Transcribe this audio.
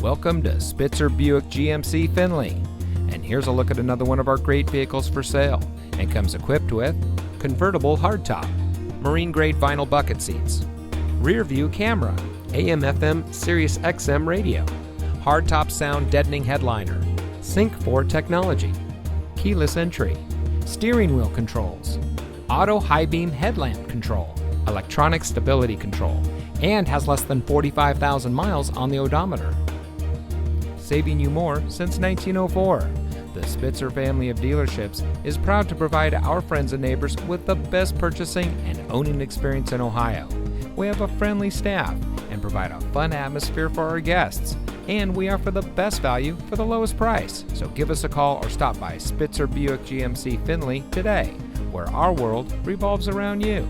Welcome to Spitzer Buick GMC Findlay. And here's a look at another one of our great vehicles for sale, and comes equipped with convertible hardtop, marine grade vinyl bucket seats, rear view camera, AM/FM Sirius XM radio, hardtop sound deadening headliner, Sync 4 technology, keyless entry, steering wheel controls, auto high beam headlamp control, electronic stability control, and has less than 45,000 miles on the odometer. Saving you more since 1904. The Spitzer family of dealerships is proud to provide our friends and neighbors with the best purchasing and owning experience in Ohio. We have a friendly staff and provide a fun atmosphere for our guests. And we offer the best value for the lowest price. So give us a call or stop by Spitzer Buick GMC Findlay today, where our world revolves around you.